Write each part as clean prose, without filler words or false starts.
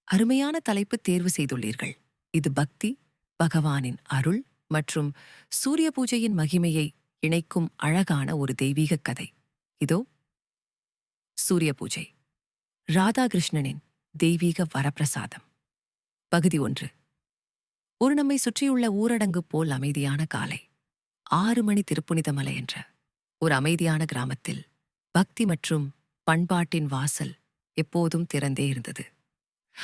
அருமையான தலைப்பு தேர்வு செய்துள்ளீர்கள். இது பக்தி, பகவானின் அருள் மற்றும் சூரிய பூஜையின் மகிமையை இணைக்கும் அழகான ஒரு தெய்வீக கதை. இதோ சூரிய பூஜை, ராதாகிருஷ்ணனின் தெய்வீக வரப்பிரசாதம். பகுதி 1. ஒரு நம்மை சுற்றியுள்ள ஊரடங்கு போல் அமைதியான காலை. 6 மணி திருப்புனிதமலை என்ற ஒரு அமைதியான கிராமத்தில் பக்தி மற்றும் பண்பாட்டின் வாசல் எப்போதும் திறந்தே இருந்தது.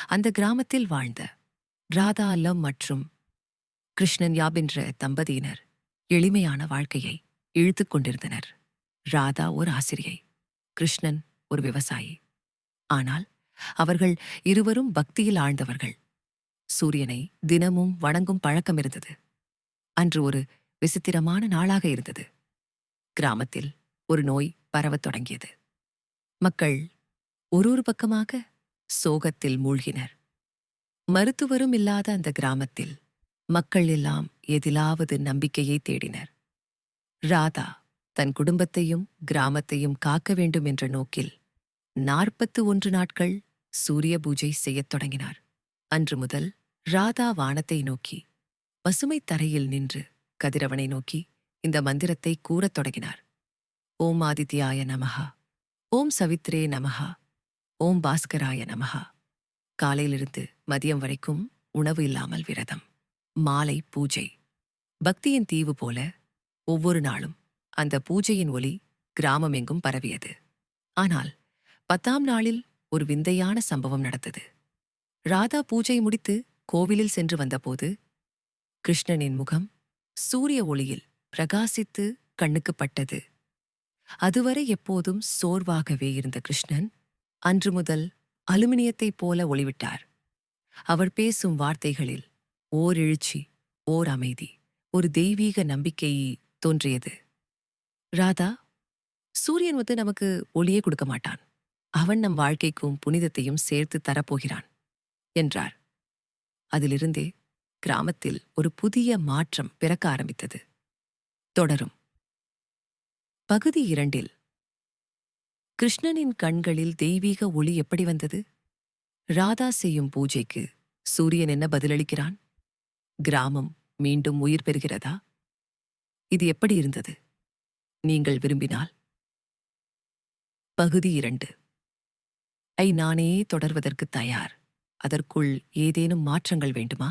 அந்த கிராமத்தில் வாழ்ந்த ராதா அல்லம் மற்றும் கிருஷ்ணன் யாப் என்ற தம்பதியினர் எளிமையான வாழ்க்கையை இழுத்துக் கொண்டிருந்தனர். ராதா ஒரு ஆசிரியை, கிருஷ்ணன் ஒரு விவசாயி. ஆனால் அவர்கள் இருவரும் பக்தியில் ஆழ்ந்தவர்கள். சூரியனை தினமும் வணங்கும் பழக்கம் இருந்தது. அன்று ஒரு விசித்திரமான நாளாக இருந்தது. கிராமத்தில் ஒரு நோய் பரவத் தொடங்கியது. மக்கள் ஒரு பக்கமாக சோகத்தில் மூழ்கினர். மருத்துவரும் இல்லாத அந்த கிராமத்தில் மக்கள் எல்லாம் எதிலாவது நம்பிக்கையை தேடினர். ராதா தன் குடும்பத்தையும் கிராமத்தையும் காக்க வேண்டும் என்ற நோக்கில் 41 நாட்கள் சூரிய பூஜை செய்யத் தொடங்கினார். அன்று முதல் ராதா வானத்தை நோக்கி, பசுமைத் தரையில் நின்று கதிரவனை நோக்கி இந்த மந்திரத்தை கூறத் தொடங்கினார். ஓம் ஆதித்யாய நமஹா, ஓம் சவித்ரே நமஹா, ஓம் பாஸ்கராய நமஹா. காலையிலிருந்து மதியம் வரைக்கும் உணவு இல்லாமல் விரதம். மாலை பூஜை. பக்தியின் தீவு போல ஒவ்வொரு நாளும் அந்த பூஜையின் ஒலி கிராமம் எங்கும் பரவியது. ஆனால் 10ஆம் நாளில் ஒரு விந்தையான சம்பவம் நடந்தது. ராதா பூஜை முடித்து கோவிலில் சென்று வந்தபோது கிருஷ்ணனின் முகம் சூரிய ஒளியில் பிரகாசித்து கண்ணுக்குப் பட்டது. அதுவரை எப்போதும் சோர்வாகவே இருந்த கிருஷ்ணன் அன்று முதல் அலுமினியத்தைப் போல ஒளிவிட்டார். அவர் பேசும் வார்த்தைகளில் ஓர் எழுச்சி, ஓர் அமைதி, ஒரு தெய்வீக நம்பிக்கை தோன்றியது. ராதா, சூரியன் நமக்கு ஒளியே கொடுக்க மாட்டான். அவன் நம் வாழ்க்கைக்கும் புனிதத்தையும் சேர்த்து தரப்போகிறான் என்றார். அதிலிருந்தே கிராமத்தில் ஒரு புதிய மாற்றம் பிறக்க ஆரம்பித்தது. தொடரும். பகுதி 2. கிருஷ்ணனின் கண்களில் தெய்வீக ஒளி எப்படி வந்தது? ராதா செய்யும் பூஜைக்கு சூரியன் என்ன பதிலளிக்கிறான்? கிராமம் மீண்டும் உயிர் பெறுகிறதா? இது எப்படி இருந்தது? நீங்கள் விரும்பினால் பகுதி 2 ஐ நானே தொடர்வதற்கு தயார். அதற்குள் ஏதேனும் மாற்றங்கள் வேண்டுமா?